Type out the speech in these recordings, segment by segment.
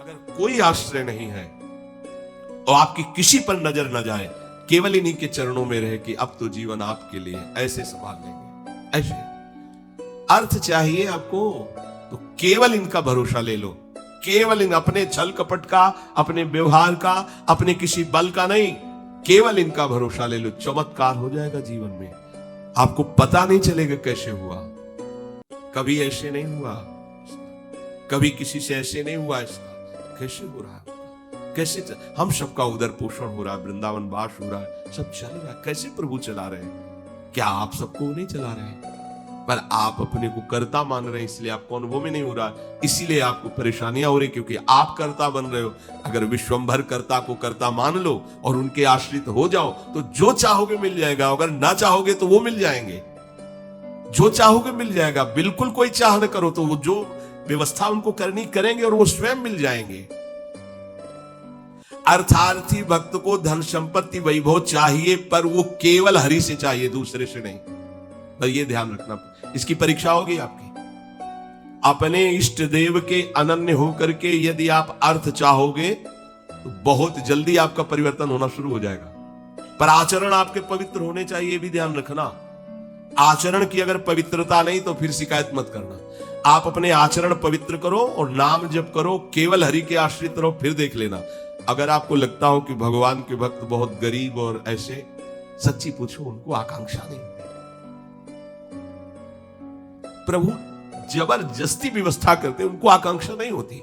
अगर कोई आश्रय नहीं है और आपकी किसी पर नजर न जाए, केवल इन्हीं के चरणों में रहे कि अब तो जीवन आपके लिए, ऐसे संभाल लेंगे। ऐसे अर्थ चाहिए आपको तो केवल इनका भरोसा ले लो, केवल इन अपने छल कपट का, अपने व्यवहार का, अपने किसी बल का नहीं, केवल इनका भरोसा ले लो। चमत्कार हो जाएगा जीवन में, आपको पता नहीं चलेगा कैसे हुआ। कभी ऐसे नहीं हुआ, कभी किसी से ऐसे नहीं हुआ, इसका कैसे हो रहा है, कैसे हम सबका उदर पोषण हो रहा है, वृंदावन वास हो रहा है, सब चल रहा है, कैसे प्रभु चला रहे हैं? क्या आप सबको नहीं चला रहे हैं? पर आप अपने को कर्ता मान रहे हैं, इसलिए आपको अनुभव में नहीं हो रहा, इसीलिए आपको परेशानियां हो रही, क्योंकि आप कर्ता बन रहे हो। अगर विश्वंभर कर्ता को कर्ता मान लो और उनके आश्रित हो जाओ तो जो चाहोगे मिल जाएगा, अगर ना चाहोगे तो वो मिल जाएंगे। जो चाहोगे मिल जाएगा, बिल्कुल कोई चाह न करो तो वो जो व्यवस्था उनको करनी करेंगे और वो स्वयं मिल जाएंगे। अर्थार्थी भक्त को धन संपत्ति वैभव चाहिए, पर वो केवल हरि से चाहिए, दूसरे से नहीं। पर ये ध्यान रखना, इसकी परीक्षा होगी आपकी। अपने इष्ट देव के अनन्य होकर के यदि आप अर्थ चाहोगे तो बहुत जल्दी आपका परिवर्तन होना शुरू हो जाएगा। पर आचरण आपके पवित्र होने चाहिए, ये भी ध्यान रखना। आचरण की अगर पवित्रता नहीं तो फिर शिकायत मत करना। आप अपने आचरण पवित्र करो और नाम जप करो, केवल हरि के आश्रित रहो, फिर देख लेना। अगर आपको लगता हो कि भगवान के भक्त बहुत गरीब और ऐसे, सच्ची पूछो, उनको आकांक्षा नहीं। प्रभु जबरदस्ती व्यवस्था करते, उनको आकांक्षा नहीं होती।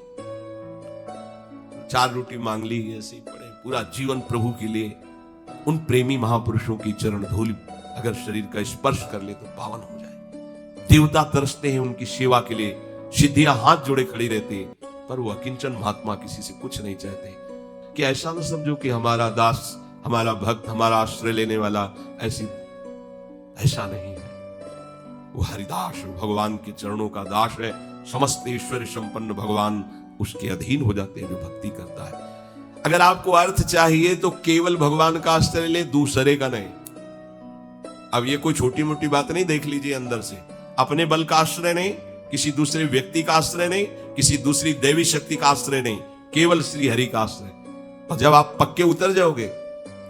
4 रोटी मांग ली, ऐसे ही पड़े, पूरा जीवन प्रभु के लिए। उन प्रेमी महापुरुषों की चरण धूलि अगर शरीर का स्पर्श कर ले तो पावन हो जाए। देवता तरसते हैं उनकी सेवा के लिए, सिद्धियां हाथ जोड़े खड़ी रहती है, पर वो अकिंचन महात्मा किसी से कुछ नहीं चाहते। कि ऐसा न समझो कि हमारा दास, हमारा भक्त, हमारा आश्रय लेने वाला ऐसा नहीं है। वो हरिदास भगवान के चरणों का दास है। समस्त ऐश्वर्य संपन्न भगवान उसके अधीन हो जाते हैं जो भक्ति करता है। अगर आपको अर्थ चाहिए तो केवल भगवान का आश्रय ले, दूसरे का नहीं। अब ये कोई छोटी मोटी बात नहीं, देख लीजिए अंदर से। अपने बल का आश्रय नहीं, किसी दूसरे व्यक्ति का आश्रय नहीं, किसी दूसरी देवी शक्ति का आश्रय नहीं, केवल श्री हरि का आश्रय। और जब आप पक्के उतर जाओगे,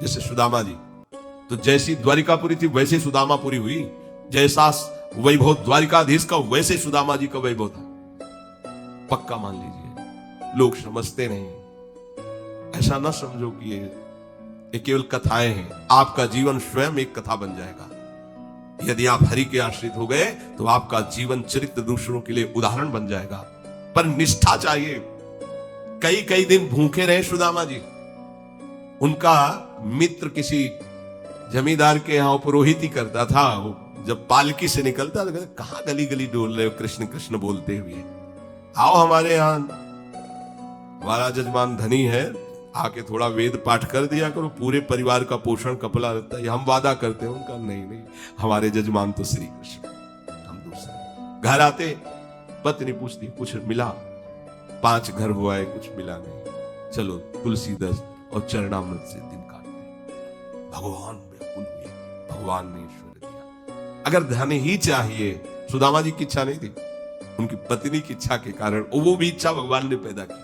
जैसे सुदामा जी, तो जैसी द्वारिकापुरी थी वैसे सुदामापुरी हुई। जैसा वैभव द्वारिकाधीश का वैसे सुदामा जी का वैभव था। पक्का मान लीजिए, लोग समझते नहीं। ऐसा ना समझो कि ये केवल कथाएं हैं। आपका जीवन स्वयं एक कथा बन जाएगा। यदि आप हरि के आश्रित हो गए तो आपका जीवन चरित्र दूसरों के लिए उदाहरण बन जाएगा। पर निष्ठा चाहिए। कई कई दिन भूखे रहे सुदामा जी। उनका मित्र किसी जमींदार के यहां पुरोहित ही करता था। वो जब पालकी से निकलता तो कहां गली गली डोल रहे हो कृष्ण कृष्ण बोलते हुए, आओ हमारे यहां, हमारा जजमान धनी है, आके थोड़ा वेद पाठ कर दिया करो, पूरे परिवार का पोषण कपला रहता है। हम वादा करते हैं। उनका नहीं, हमारे जजमान तो श्री कृष्ण, हम दूसरे। घर आते पत्नी पूछती कुछ मिला? 5 घर हुआ है, कुछ मिला नहीं। चलो तुलसी दस और चरणामृत से दिन काटते। भगवान व्याकुल हुए, भगवान ने ईश्वर दिया। अगर धन ही चाहिए, सुदामा जी की इच्छा नहीं थी, उनकी पत्नी की इच्छा के कारण वो भी इच्छा भगवान ने पैदा की।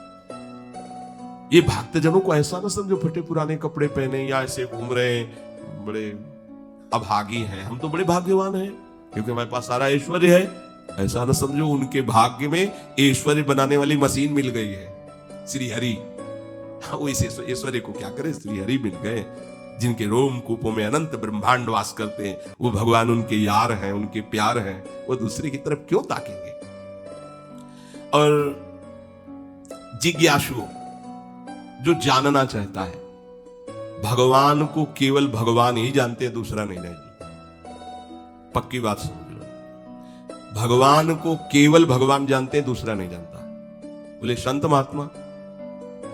ये भक्तजनों को ऐसा ना समझो फटे पुराने कपड़े पहने या ऐसे घूम रहे हैं, बड़े अभागी हैं। हम तो बड़े भाग्यवान हैं क्योंकि हमारे पास सारा ऐश्वर्य है। ऐसा ना समझो उनके भाग्य में ऐश्वर्य बनाने वाली मशीन मिल गई है, श्री हरि। वो इस ऐश्वर्य को क्या करे, श्री हरि मिल गए, जिनके रोम कूपों में अनंत ब्रह्मांड वास करते हैं। वो भगवान उनके यार हैं, उनके प्यार हैं। वो दूसरे की तरफ क्यों ताकेंगे? और जिज्ञासु, जो जानना चाहता है, भगवान को केवल भगवान ही जानते हैं, दूसरा नहीं जानते। पक्की बात समझ लो, भगवान को केवल भगवान जानते हैं, दूसरा नहीं जानता। बोले संत महात्मा,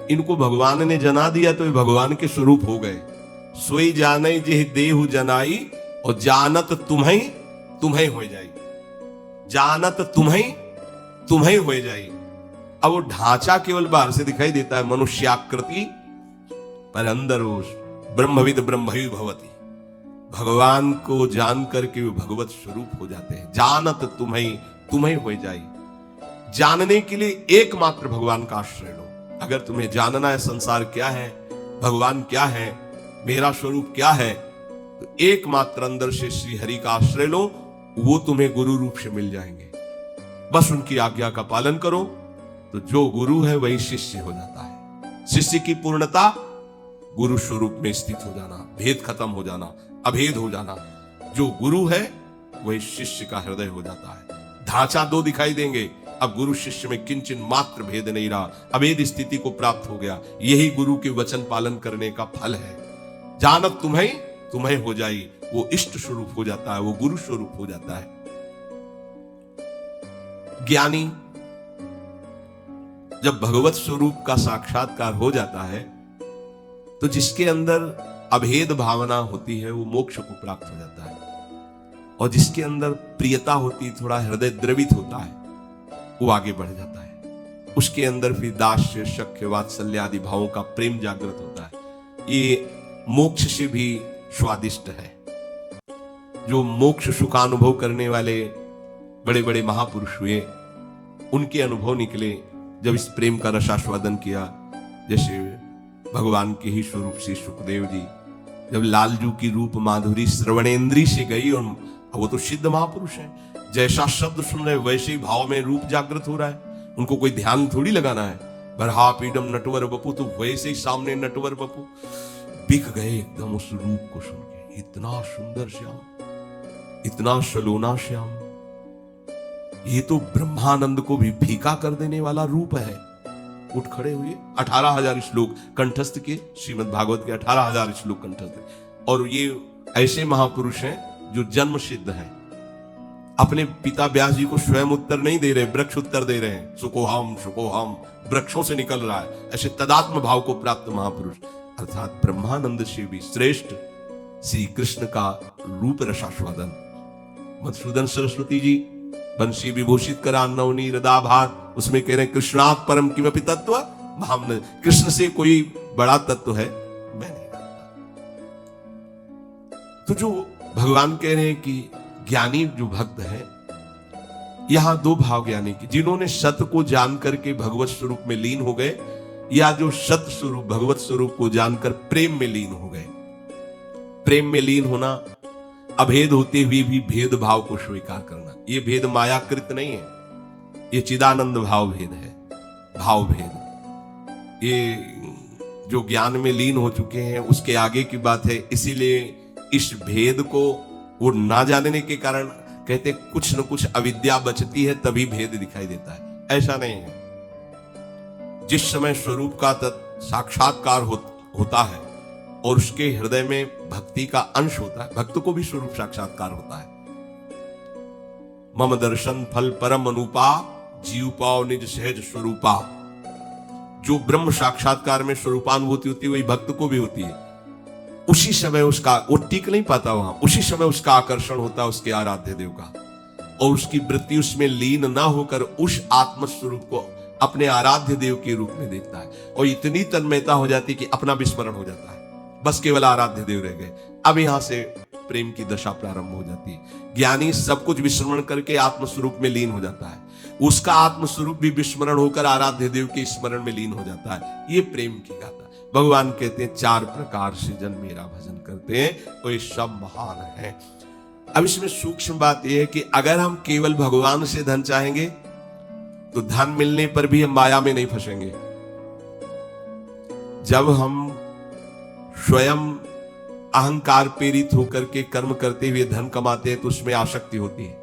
इनको भगवान ने जना दिया तो ये भगवान के स्वरूप हो गए। सोई जाने जे देहु जनाई, और जानत तुम्हें हो जाई। जानत तुम्हें हो जाई। अब वो ढांचा केवल बाहर से दिखाई देता है, मनुष्याकृति, पर अंदर वो ब्रह्मविद ब्रह्मयु भवति। भगवान को जान करके वे भगवत स्वरूप हो जाते हैं। जानत तुम्हें हो जाई। जानने के लिए एकमात्र भगवान का आश्रय लो। अगर तुम्हें जानना है संसार क्या है, भगवान क्या है, मेरा स्वरूप क्या है, तो एकमात्र अंदर से श्री हरि का आश्रय लो, वो तुम्हें गुरु रूप से मिल जाएंगे। बस उनकी आज्ञा का पालन करो तो जो गुरु है वही शिष्य हो जाता है। शिष्य की पूर्णता गुरु स्वरूप में स्थित हो जाना, भेद खत्म हो जाना, अभेद हो जाना। जो गुरु है वही शिष्य का हृदय हो जाता है। ढांचा दो दिखाई देंगे, अब गुरु शिष्य में किंचन मात्र भेद नहीं रहा, अभेद स्थिति को प्राप्त हो गया। यही गुरु के वचन पालन करने का फल है। जानत तुम्हें हो जाई, वो इष्ट स्वरूप हो जाता है, वो गुरु स्वरूप हो जाता है। ज्ञानी जब भगवत स्वरूप का साक्षात्कार हो जाता है तो जिसके अंदर अभेद भावना होती है वो मोक्ष को प्राप्त हो जाता है, और जिसके अंदर प्रियता होती है, थोड़ा हृदय द्रवित होता है, वो आगे बढ़ जाता है। उसके अंदर फिर दास्य, शक्य, वात्सल्य आदि भावों का प्रेम जागृत होता है। ये मोक्ष से भी स्वादिष्ट है। जो मोक्ष सुखानुभव करने वाले बड़े बड़े महापुरुष हुए, उनके अनुभव निकले जब इस प्रेम का रसास्वादन किया। जैसे भगवान के ही स्वरूप से सुखदेव जी जब लालजू की रूप माधुरी श्रवणेन्द्री से गई, और वो तो सिद्ध महापुरुष हैं, जैसा शब्द सुन रहे वैसे ही भाव में रूप जागृत हो रहा है। उनको कोई ध्यान थोड़ी लगाना है। बरहा पीडम नटवर बपू, तो वैसे ही सामने नटवर बपू बिक गए एकदम उस रूप को सुन के। इतना सुंदर श्याम, इतना सलोना श्याम, ये तो ब्रह्मानंद को भी फीका कर देने वाला रूप है। उठ खड़े हुए, 18,000 श्लोक कंठस्थ के, श्रीमद् भागवत के 18,000 श्लोक कंठस्थ। और ये ऐसे महापुरुष हैं जो जन्म सिद्ध हैं। अपने पिता व्यास जी को स्वयं उत्तर नहीं दे रहे, वृक्ष उत्तर दे रहे हैं। सुकोहम सुकोहम, वृक्षों से निकल रहा है। ऐसे तदात्म भाव को प्राप्त महापुरुष, अर्थात ब्रह्मानंद से भी श्रेष्ठ श्री कृष्ण का रूप रसास्वादन। मधुसूदन सरस्वती जी बंशी विभूषित करा नवनी हृदाभार, उसमें कह रहे हैं कृष्णात् परम किमपि तत्व भावना। कृष्ण से कोई बड़ा तत्व है मैं नहीं जानता। तो जो भगवान कह रहे हैं कि ज्ञानी जो भक्त है, यहां दो भाव ज्ञानी की, जिन्होंने सत्य को जान करके भगवत स्वरूप में लीन हो गए, या जो सत्य स्वरूप भगवत स्वरूप को जानकर प्रेम में लीन हो गए। प्रेम में लीन होना, अभेद होते हुए भी भेद भाव को स्वीकार करना। ये भेद मायाकृत नहीं है, ये चिदानंद भाव भेद है, भाव भेद। ये जो ज्ञान में लीन हो चुके हैं उसके आगे की बात है। इसीलिए इस भेद को वो ना जानने के कारण कहते कुछ न कुछ अविद्या बचती है, तभी भेद दिखाई देता है। ऐसा नहीं है। जिस समय स्वरूप का साक्षात्कार होता है और उसके हृदय में भक्ति का अंश होता है, भक्त को भी स्वरूप साक्षात्कार होता है। मम दर्शन फल परम अनुपा, जीव पाओ निज सहज स्वरूपा। जो ब्रह्म साक्षात्कार में स्वरूपानुभूति होती है वही भक्त को भी होती है। उसी समय उसका, वो टिक नहीं पाता वहां, उसी समय उसका आकर्षण होता है उसके आराध्य देव का, और उसकी वृत्ति उसमें लीन ना होकर उस आत्म स्वरूप को अपने आराध्य देव के रूप में देखता है, और इतनी तन्मयता हो जाती है कि अपना विस्मरण हो जाता है। बस केवल आराध्य देव रह गए। अब यहां से प्रेम की दशा प्रारंभ हो जाती है। ज्ञानी सब कुछ विस्मरण करके आत्मस्वरूप में लीन हो जाता है। उसका आत्मस्वरूप भी विस्मरण होकर आराध्य देव के स्मरण में लीन हो जाता है। ये प्रेम की गाथा। भगवान कहते हैं 4 प्रकार से जन मेरा भजन करते हैं तो ये सब महान है। अब इसमें सूक्ष्म बात यह है कि अगर हम केवल भगवान से धन चाहेंगे तो धन मिलने पर भी हम माया में नहीं फंसेंगे। जब हम स्वयं अहंकार प्रेरित होकर के कर्म करते हुए धन कमाते हैं तो उसमें आसक्ति होती है,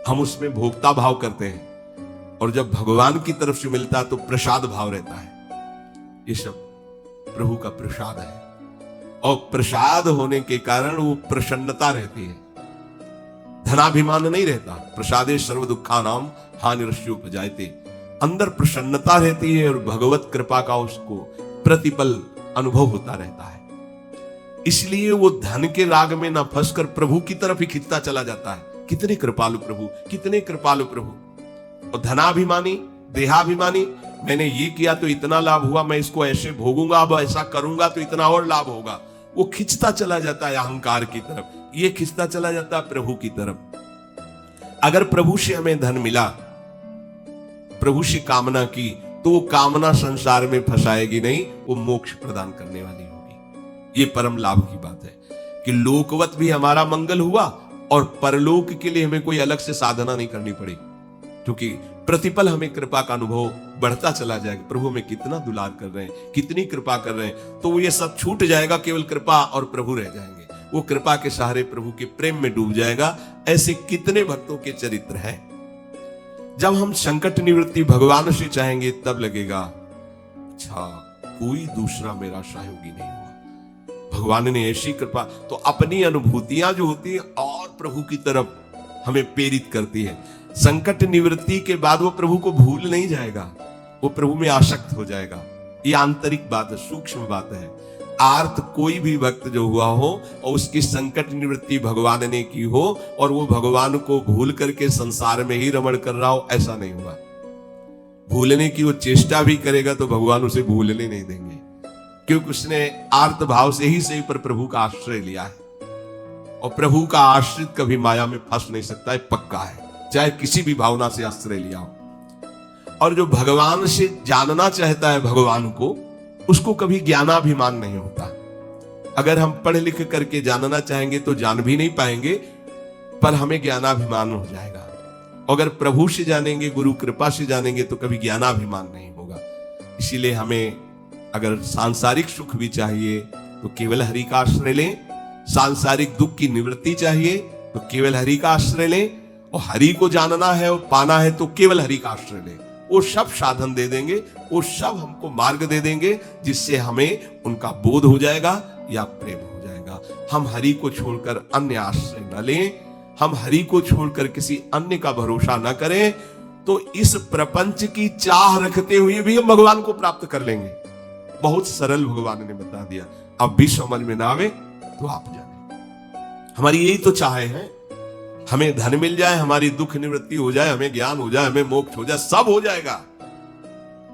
हम उसमें भोक्ता भाव करते हैं, और जब भगवान की तरफ से मिलता है तो प्रसाद भाव रहता है। ये सब प्रभु का प्रसाद है, और प्रसाद होने के कारण वो प्रसन्नता रहती है, धनाभिमान नहीं रहता। प्रसादे सर्व दुखानाम हानिरस्योपजायते। अंदर प्रसन्नता रहती है और भगवत कृपा का उसको प्रतिपल अनुभव होता रहता है। इसलिए वो धन के राग में ना फंसकर प्रभु की तरफ ही खिंचता चला जाता है। कितने कृपालु प्रभु, कितने कृपालु प्रभु। और धनाभिमानी, देहाभिमानी, मैंने ये किया तो इतना लाभ हुआ, मैं इसको ऐसे भोगूंगा, अब ऐसा करूंगा तो इतना और लाभ होगा। वो खिंचता चला जाता है अहंकार की तरफ, ये खिंचता चला जाता है प्रभु की तरफ। अगर प्रभु से हमें धन मिला, प्रभु से कामना की, तो वो कामना संसार में फंसाएगी नहीं, वो मोक्ष प्रदान करने वाली होगी। ये परम लाभ की बात है कि लोकवत भी हमारा मंगल हुआ और परलोक के लिए हमें कोई अलग से साधना नहीं करनी पड़ी, क्योंकि प्रतिपल हमें कृपा का अनुभव बढ़ता चला जाएगा। प्रभु हमें कितना दुलार कर रहे हैं, कितनी कृपा कर रहे हैं, तो ये सब छूट जाएगा, केवल कृपा और प्रभु रह जाएंगे। वो कृपा के सहारे प्रभु के प्रेम में डूब जाएगा। ऐसे कितने भक्तों के चरित्र हैं। जब हम संकट निवृत्ति भगवान से चाहेंगे तब लगेगा अच्छा कोई दूसरा मेरा सहयोगी नहीं हुआ। भगवान ने ऐसी कृपा, तो अपनी अनुभूतियां जो होती है और प्रभु की तरफ हमें प्रेरित करती है। संकट निवृत्ति के बाद वो प्रभु को भूल नहीं जाएगा, वो प्रभु में आसक्त हो जाएगा। ये आंतरिक बात है, सूक्ष्म बात है। आर्त कोई भी भक्त जो हुआ हो और उसकी संकट निवृत्ति भगवान ने की हो और वो भगवान को भूल करके संसार में ही रमण कर रहा हो, ऐसा नहीं हुआ। भूलने की वो चेष्टा भी करेगा तो भगवान उसे भूलने नहीं देंगे, क्योंकि उसने आर्त भाव से ही सही पर प्रभु का आश्रय लिया है। और प्रभु का आश्रित कभी माया में फंस नहीं सकता है, पक्का है, चाहे किसी भी भावना से आश्रय लिया हो। और जो भगवान से जानना चाहता है भगवान को, उसको कभी ज्ञानाभिमान नहीं होता। अगर हम पढ़ लिख करके जानना चाहेंगे तो जान भी नहीं पाएंगे, पर हमें ज्ञानाभिमान हो जाएगा। अगर प्रभु से जानेंगे, गुरु कृपा से जानेंगे तो कभी ज्ञानाभिमान नहीं होगा। इसीलिए हमें अगर सांसारिक सुख भी चाहिए तो केवल हरि का आश्रय लें, सांसारिक दुख की निवृत्ति चाहिए तो केवल हरि का आश्रय लें, और हरि को जानना है और पाना है तो केवल हरि का आश्रय लें। वो सब साधन दे देंगे, वो सब हमको मार्ग दे देंगे, जिससे हमें उनका बोध हो जाएगा या प्रेम हो जाएगा। हम हरि को छोड़कर अन्य आश्रय न लें, हम हरि को छोड़कर किसी अन्य का भरोसा न करें, तो इस प्रपंच की चाह रखते हुए भी हम भगवान को प्राप्त कर लेंगे। बहुत सरल भगवान ने बता दिया। अब भी समझ में ना आवे तो आप जाने। हमारी यही तो चाह है, हमें धन मिल जाए, हमारी दुख निवृत्ति हो जाए, हमें ज्ञान हो जाए, हमें मोक्ष हो जाए, सब हो जाएगा।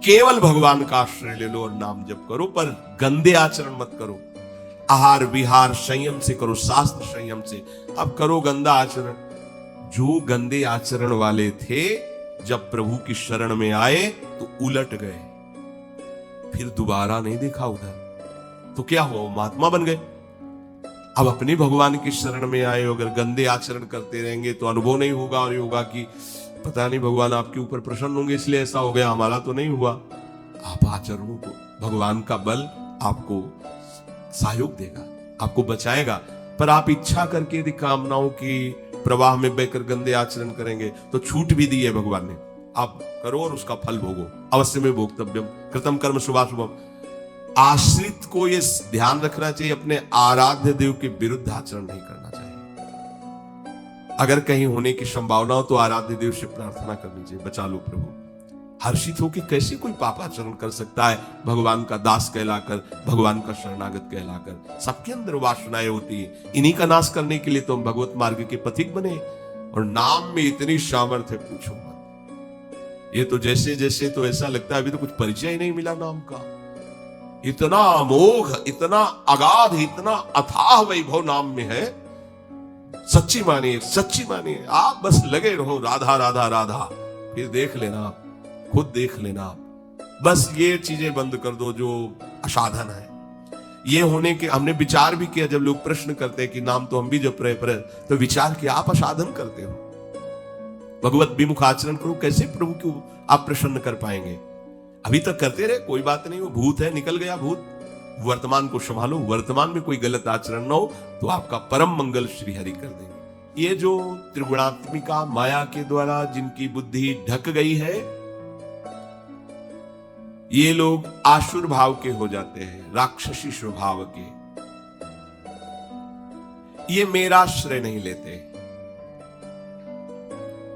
केवल भगवान का आश्रय ले लो और नाम जप करो, पर गंदे आचरण मत करो। आहार विहार संयम से करो, शास्त्र संयम से। अब करो गंदा आचरण। जो गंदे आचरण वाले थे जब प्रभु की शरण में आए तो उलट गए, फिर दोबारा नहीं देखा उधर, तो क्या हुआ, महात्मा बन गए। अब अपने भगवान की शरण में आए, अगर गंदे आचरण करते रहेंगे तो अनुभव नहीं होगा, और ये होगा कि पता नहीं भगवान आपके ऊपर प्रसन्न होंगे इसलिए ऐसा हो गया, हमारा तो नहीं हुआ। आप आचरणों को, भगवान का बल आपको सहयोग देगा, आपको बचाएगा। पर आप इच्छा करके यदि कामनाओं की प्रवाह में बहकर गंदे आचरण करेंगे तो छूट भी दी है भगवान ने, आप करो और उसका फल भोगो। अवश्य में भोक्तव्यम कृतम कर्म शुभाशुभम। आश्रित को ये ध्यान रखना चाहिए, अपने आराध्य देव के विरुद्ध आचरण नहीं करना चाहिए। अगर कहीं होने की संभावना हो तो आराध्य देव से प्रार्थना करनी चाहिए, बचा लो प्रभु। हर्षित हो कि कैसे कोई पापाचरण कर सकता है भगवान का दास कहलाकर, भगवान का शरणागत कहलाकर। सबके अंदर वासनाएं होती है, इन्हीं का नाश करने के लिए तो हम भगवत मार्ग के पथिक बने। और नाम में इतनी सामर्थ्य पूछो मत। ये तो जैसे जैसे तो ऐसा लगता है अभी तो कुछ परिचय ही नहीं मिला नाम का। इतना अमोघ, इतना अगाध, इतना अथाह वैभव नाम में है। सच्ची मानिए, सच्ची मानिए। आप बस लगे रहो राधा राधा राधा, फिर देख लेना आप, खुद देख लेना आप। बस ये चीजें बंद कर दो जो असाधन है। ये होने के हमने विचार भी किया, जब लोग प्रश्न करते हैं कि नाम तो हम भी जप रहे, पर तो विचार किया आप असाधन करते हो। भगवत विमुख आचरण करो, कैसे प्रभु को आप प्रसन्न कर पाएंगे। अभी तक करते रहे, कोई बात नहीं, वो भूत है, निकल गया भूत। वर्तमान को संभालो, वर्तमान में कोई गलत आचरण न हो तो आपका परम मंगल श्री हरि कर देंगे। ये जो त्रिगुणात्मिका माया के द्वारा जिनकी बुद्धि ढक गई है, ये लोग आसुर भाव के हो जाते हैं, राक्षसी स्वभाव के। ये मेरा श्रेय नहीं लेते,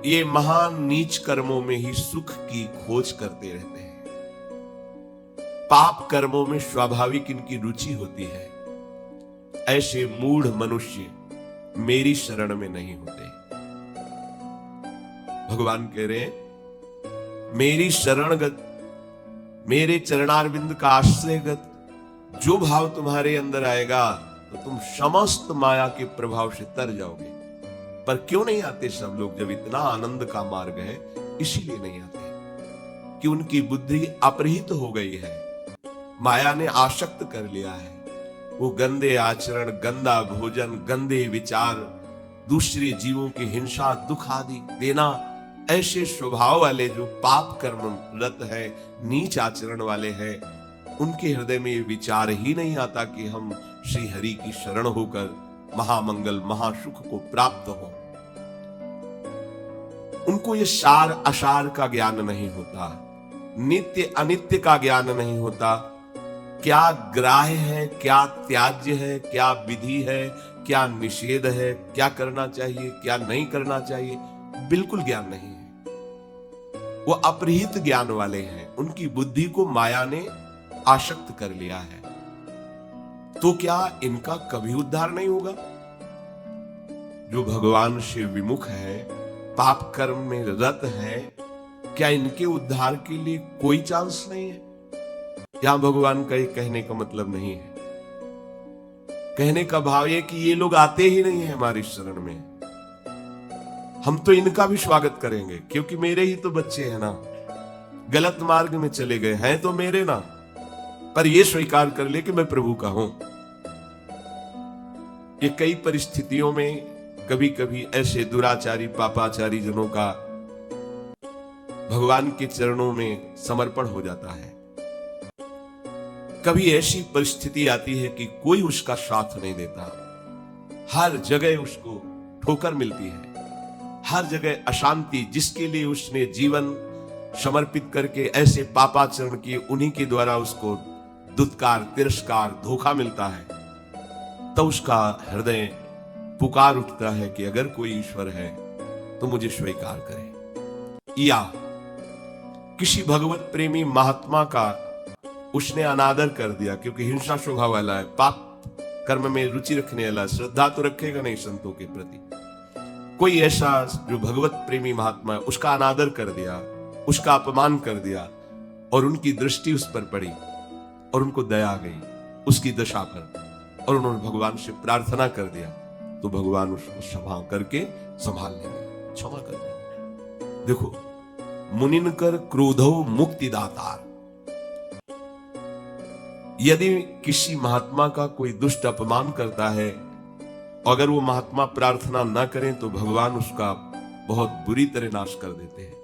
ये महान नीच कर्मों में ही सुख की खोज करते रहते हैं। पाप कर्मों में स्वाभाविक इनकी रुचि होती है। ऐसे मूढ़ मनुष्य मेरी शरण में नहीं होते। भगवान कह रहे हैं मेरी शरणगत, मेरे चरणारविंद का आश्रयगत जो भाव तुम्हारे अंदर आएगा तो तुम समस्त माया के प्रभाव से तर जाओगे। पर क्यों नहीं आते सब लोग, जब इतना आनंद का मार्ग है इसीलिए नहीं आते। कि उनकी बुद्धि अपहृत हो गई है, माया ने आसक्त कर लिया है। वो गंदे आचरण, गंदा भोजन, गंदे विचार, दूसरे जीवों की हिंसा, दुख आदि देना, ऐसे स्वभाव वाले जो पाप कर्म रत है, नीच आचरण वाले हैं, उनके हृदय में ये विचार ही नहीं आता कि हम श्री हरि की शरण होकर महामंगल महासुख को प्राप्त हो। उनको ये सार असार का ज्ञान नहीं होता, नित्य अनित्य का ज्ञान नहीं होता, क्या ग्राह्य है, क्या त्याज्य है, क्या विधि है, क्या निषेध है, क्या करना चाहिए, क्या नहीं करना चाहिए, बिल्कुल ज्ञान नहीं है। वो अपहृत ज्ञान वाले हैं, उनकी बुद्धि को माया ने आसक्त कर लिया है। तो क्या इनका कभी उद्धार नहीं होगा? जो भगवान से विमुख है, पाप कर्म में रत है, क्या इनके उद्धार के लिए कोई चांस नहीं है? यहां भगवान का कहने का मतलब नहीं है। कहने का भाव है कि ये लोग आते ही नहीं है हमारी शरण में, हम तो इनका भी स्वागत करेंगे, क्योंकि मेरे ही तो बच्चे हैं ना, गलत मार्ग में चले गए हैं तो मेरे ना, पर ये स्वीकार कर ले कि मैं प्रभु का हूं। ये कई परिस्थितियों में कभी कभी ऐसे दुराचारी पापाचारी जनों का भगवान के चरणों में समर्पण हो जाता है। कभी ऐसी परिस्थिति आती है कि कोई उसका साथ नहीं देता, हर जगह उसको ठोकर मिलती है, हर जगह अशांति, जिसके लिए उसने जीवन समर्पित करके ऐसे पापाचरण किए, उन्हीं के द्वारा उसको दुत्कार, तिरस्कार, धोखा मिलता है। तो उसका हृदय पुकार उठता है कि अगर कोई ईश्वर है तो मुझे स्वीकार करे। या किसी भगवत प्रेमी महात्मा का उसने अनादर कर दिया, क्योंकि हिंसा स्वभाव वाला है, पाप कर्म में रुचि रखने वाला, श्रद्धा तो रखेगा नहीं संतों के प्रति। कोई ऐसा जो भगवत प्रेमी महात्मा है, उसका अनादर कर दिया, उसका अपमान कर दिया, और उनकी दृष्टि उस पर पड़ी और उनको दया आ गई उसकी दशा पर, और उन्होंने भगवान से प्रार्थना कर दिया, तो भगवान उसको क्षमा करके संभाल लेंगे, क्षमा कर देंगे। देखो, मुनिन कर क्रोधो मुक्ति दातार। यदि किसी महात्मा का कोई दुष्ट अपमान करता है, अगर वो महात्मा प्रार्थना ना करें तो भगवान उसका बहुत बुरी तरह नाश कर देते हैं।